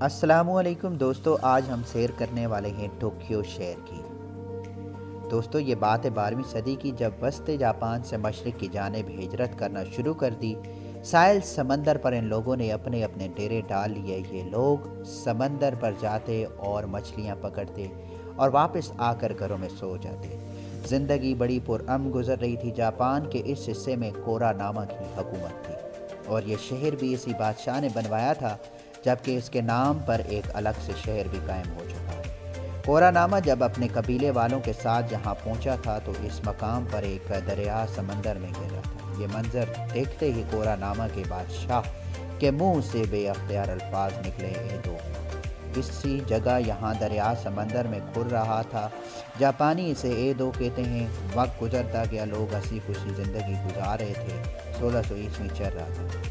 अस्सलामुअलैकुम दोस्तों, आज हम सैर करने वाले हैं टोक्यो शहर की। दोस्तों, ये बात है 12वीं सदी की, जब वस्ते जापान से मशरिक़ की जानिब हिजरत करना शुरू कर दी। साहिल समंदर पर इन लोगों ने अपने अपने डेरे डाल लिए। ये लोग समंदर पर जाते और मछलियाँ पकड़ते और वापस आकर घरों में सो जाते। ज़िंदगी बड़ी पुरअमन गुजर रही थी। जापान के इस हिस्से में कोरा नामा की हुकूमत थी और ये शहर भी इसी बादशाह ने बनवाया था, जबकि इसके नाम पर एक अलग से शहर भी कायम हो चुका है। कोरानामा जब अपने कबीले वालों के साथ यहाँ पहुँचा था तो इस मकाम पर एक दरिया समंदर में गिर रहा था। ये मंजर देखते ही कोरानामा के बादशाह के मुंह से बेअख्तियार अल्फाज निकले, ए दो। इसी जगह यहाँ दरिया समंदर में खुर रहा था। जापानी इसे ए दो कहते हैं। वक्त गुजरता गया, लोग हंसी खुशी ज़िंदगी गुजार रहे थे। 1600 ईस्वी चल रहा था।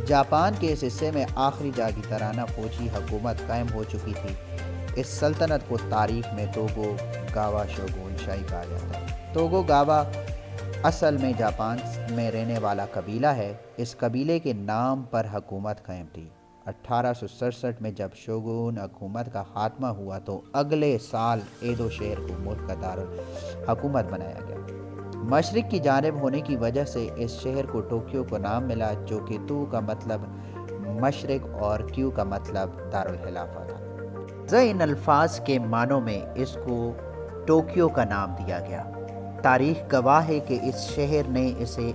जापान के इस हिस्से में आखिरी जागीराना फौजी हुकूमत कायम हो चुकी थी। इस सल्तनत को तारीख में तोगो गावा शोगुनशाही कहा जाता है। तोगो गावा असल में जापान में रहने वाला कबीला है। इस कबीले के नाम पर हुकूमत कायम थी। 1867 में जब शोगुन हुकूमत का खात्मा हुआ तो अगले साल एदो शहर को मुल्क का दारुल हुकूमत बनाया गया। मशरिक़ की जानिब होने की वजह से इस शहर को टोक्यो को नाम मिला, जो कि तू का मतलब मशरिक़ और क्यू का मतलब दारुल खिलाफा था। इन अल्फाज के मानों में इसको टोक्यो का नाम दिया गया। तारीख गवाह है कि इस शहर ने इसे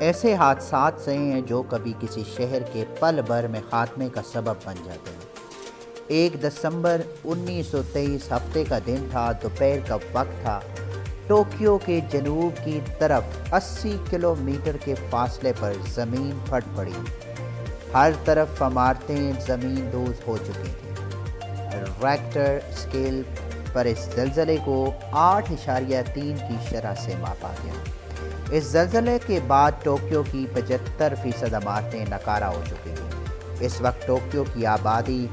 ऐसे हादसात सहे हैं जो कभी किसी शहर के पल भर में खात्मे का सबब बन जाते हैं। 1 दिसंबर 1923 हफ्ते का दिन था, दोपहर का वक्त था। टोक्यो के जनूब की तरफ 80 किलोमीटर के फासले पर ज़मीन फट पड़ी। हर तरफ इमारतें ज़मीन दोज़ हो चुकी थी। रेक्टर स्केल पर इस ज़लज़ले को 8.3 की शरह से मापा गया। इस ज़लज़ले के बाद टोक्यो की 75% इमारतें नकारा हो चुकी थी। इस वक्त टोक्यो की आबादी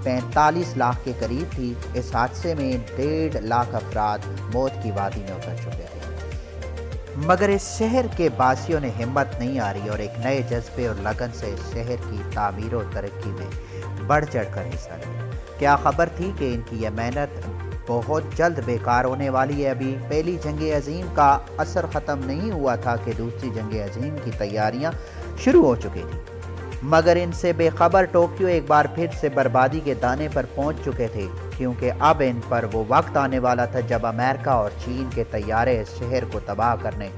45 लाख के करीब थी। इस हादसे में 1.5 लाख अफराद मौत की वादी में उतर चुके थे। मगर इस शहर के बासियों ने हिम्मत नहीं हारी और एक नए जज्बे और लगन से इस शहर की तामीर और तरक्की में बढ़ चढ़ कर हिस्सा लिया। क्या खबर थी कि इनकी यह मेहनत बहुत जल्द बेकार होने वाली है। अभी पहली जंग अजीम का असर ख़त्म नहीं हुआ था कि दूसरी जंग अजीम की तैयारियां शुरू हो चुकी थी। मगर इनसे बेखबर टोक्यो एक बार फिर से बर्बादी के दाने पर पहुंच चुके थे, क्योंकि अब इन पर वो वक्त आने वाला था जब अमेरिका और चीन के तैयारे इस शहर को तबाह करने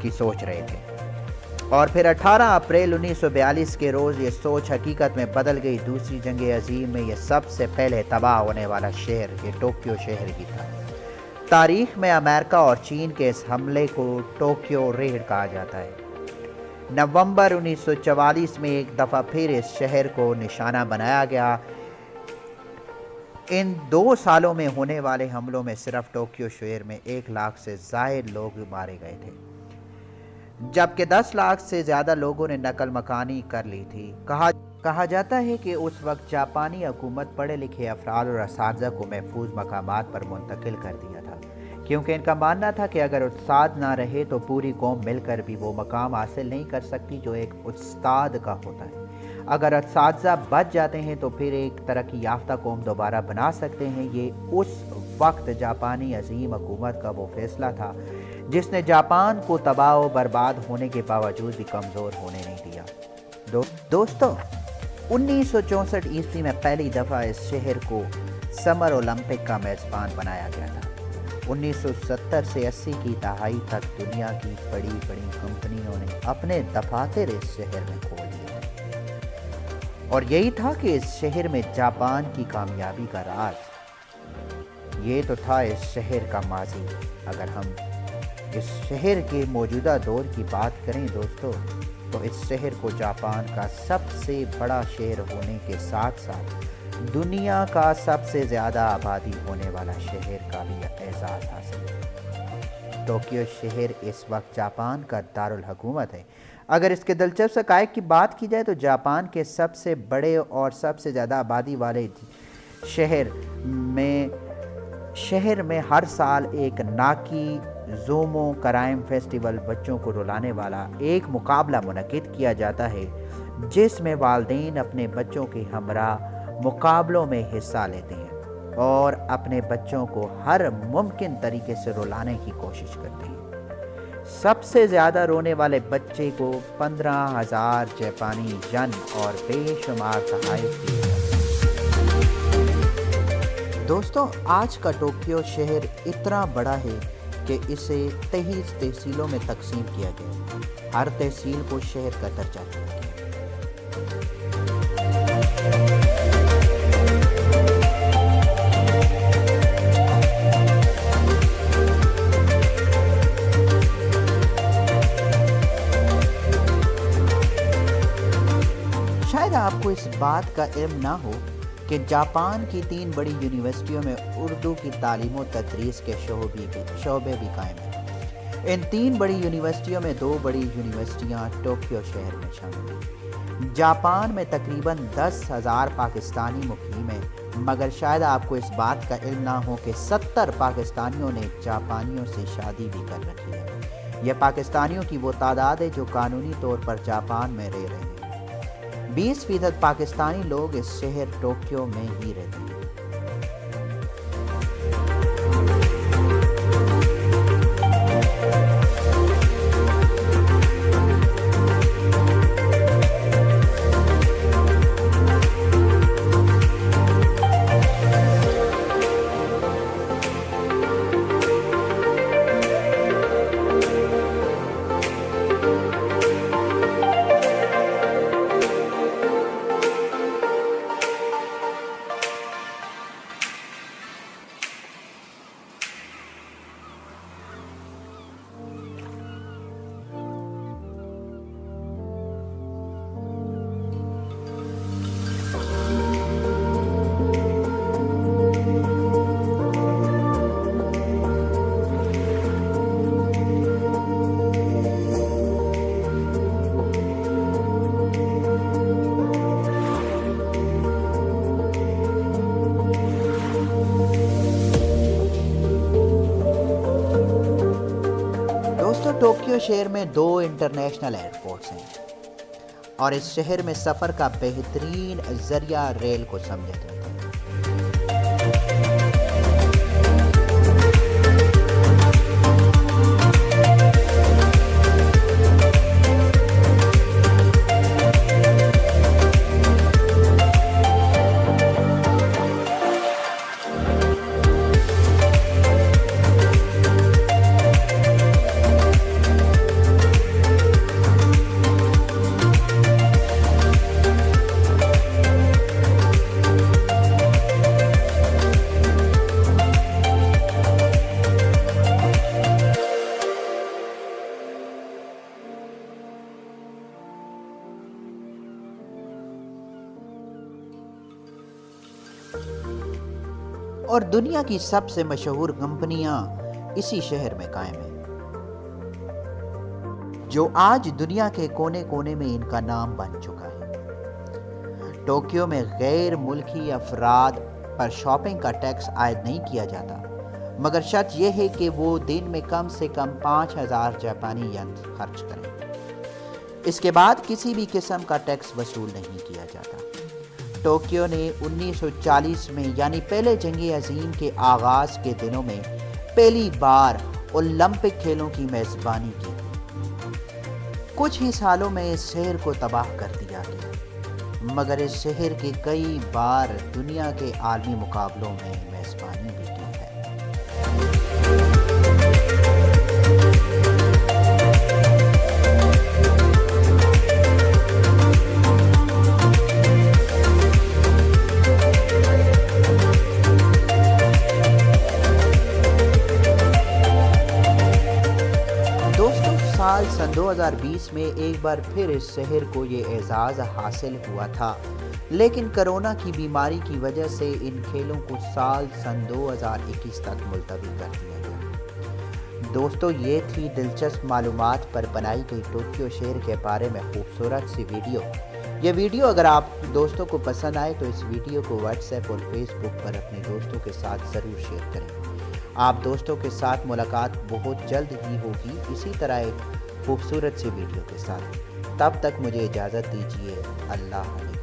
की सोच रहे थे। और फिर 18 अप्रैल 1942 के रोज़ ये सोच हकीकत में बदल गई। दूसरी जंग अजीम में ये सबसे पहले तबाह होने वाला शहर ये टोक्यो शहर ही था। तारीख में अमेरिका और चीन के इस हमले को टोक्यो रेड कहा जाता है। नवंबर 1944 में एक दफ़ा फिर इस शहर को निशाना बनाया गया। इन 2 सालों में होने वाले हमलों में सिर्फ टोक्यो शहर में 1 लाख से ज़ायद लोग मारे गए थे, जबकि 10 लाख से ज़्यादा लोगों ने नकल मकानी कर ली थी। कहा जाता है कि उस वक्त जापानी हुकूमत पढ़े लिखे अफराद और असातिज़ा को महफूज मकामात पर मुंतकिल कर दिया था, क्योंकि इनका मानना था कि अगर उस्ताद ना रहे तो पूरी कौम मिलकर भी वो मकाम हासिल नहीं कर सकती जो एक उस्ताद का होता है। अगर असातिज़ा बच जाते हैं तो फिर एक तरक्की याफ्ता कौम दोबारा बना सकते हैं। ये उस वक्त जापानी अजीम हुकूमत का वो फैसला था जिसने जापान को तबाह और बर्बाद होने के बावजूद भी कमज़ोर होने नहीं दिया। दोस्तों, 1964 ईस्वी में पहली दफ़ा इस शहर को समर ओलंपिक का मेज़बान बनाया गया था। 1970 से 80 की दहाई तक दुनिया की बड़ी बड़ी कंपनियों ने अपने दफातर इस शहर में खोल दिए थे और यही था कि इस शहर में जापान की कामयाबी का राज। ये तो था इस शहर का माजी। अगर हम इस शहर के मौजूदा दौर की बात करें दोस्तों, तो इस शहर को जापान का सबसे बड़ा शहर होने के साथ साथ दुनिया का सबसे ज़्यादा आबादी होने वाला शहर का भी एजाज़ हासिल है। टोक्यो शहर इस वक्त जापान का दारुल हुकूमत है। अगर इसके दिलचस्प हक़ाइक़ की बात की जाए तो जापान के सबसे बड़े और सबसे ज़्यादा आबादी वाले शहर में हर साल एक नाकी ज़ोमो क्राइम फेस्टिवल बच्चों को रुलाने वाला एक मुकाबला मुनक़िद किया जाता है, जिसमें वालिदैन अपने बच्चों के हमरा مقابلوں میں حصہ لیتے ہیں اور اپنے بچوں کو ہر ممکن طریقے سے رلانے کی کوشش کرتے ہیں۔ سب سے زیادہ رونے والے بچے کو 15,000 جاپانی ین اور بے شمار تحائف دیے جاتے ہیں۔ دوستو، آج کا ٹوکیو شہر اتنا بڑا ہے کہ اسے 23 تحصیلوں میں تقسیم کیا گیا۔ ہر تحصیل کو شہر کا درجہ دیا گیا۔ شاید آپ کو اس بات کا علم نہ ہو کہ جاپان کی 3 بڑی یونیورسٹیوں میں اردو کی تعلیم و تدریس کے شعبے بھی قائم ہیں۔ ان 3 بڑی یونیورسٹیوں میں 2 بڑی یونیورسٹیاں ٹوکیو شہر میں شامل ہیں۔ جاپان میں تقریباً 10,000 پاکستانی مقیم ہیں، مگر شاید آپ کو اس بات کا علم نہ ہو کہ 70 پاکستانیوں نے جاپانیوں سے شادی بھی کر رکھی ہے۔ یہ پاکستانیوں کی وہ تعداد ہے جو قانونی طور پر جاپان میں رہ رہے ہیں۔ 20% پاکستانی لوگ اس شہر ٹوکیو میں ہی رہتے ہیں۔ ٹوکیو شہر میں 2 انٹرنیشنل ایئرپورٹس ہیں اور اس شہر میں سفر کا بہترین ذریعہ ریل کو سمجھا جاتا ہے۔ اور دنیا کی سب سے مشہور کمپنیاں اسی شہر میں قائم ہیں، جو آج دنیا کے کونے کونے میں ان کا نام بن چکا ہے۔ ٹوکیو میں غیر ملکی افراد پر شاپنگ کا ٹیکس عائد نہیں کیا جاتا، مگر شرط یہ ہے کہ وہ دن میں کم سے کم 5,000 جاپانی ین خرچ کریں۔ اس کے بعد کسی بھی قسم کا ٹیکس وصول نہیں کیا جاتا۔ ٹوکیو نے 1940 میں یعنی پہلے جنگ عظیم کے آغاز کے دنوں میں پہلی بار اولمپک کھیلوں کی میزبانی کی تھی۔ کچھ ہی سالوں میں اس شہر کو تباہ کر دیا گیا، مگر اس شہر کے کئی بار دنیا کے عالمی مقابلوں میں میزبانی بھی کی ہے۔ سن 2020 میں ایک بار پھر اس شہر کو یہ اعزاز حاصل ہوا تھا، لیکن کرونا کی بیماری کی وجہ سے ان کھیلوں کو سن 2021 تک ملتوی کر دیا گیا۔ دوستو، یہ تھی دلچسپ معلومات پر بنائی گئی ٹوکیو شہر کے بارے میں خوبصورت سی ویڈیو۔ یہ ویڈیو اگر آپ دوستوں کو پسند آئے تو اس ویڈیو کو واٹس ایپ اور فیس بک پر اپنے دوستوں کے ساتھ ضرور شیئر کریں۔ آپ دوستوں کے ساتھ ملاقات بہت جلد ہی ہوگی اسی طرح ایک خوبصورت سی ویڈیو کے ساتھ۔ تب تک مجھے اجازت دیجیے۔ اللہ حافظ۔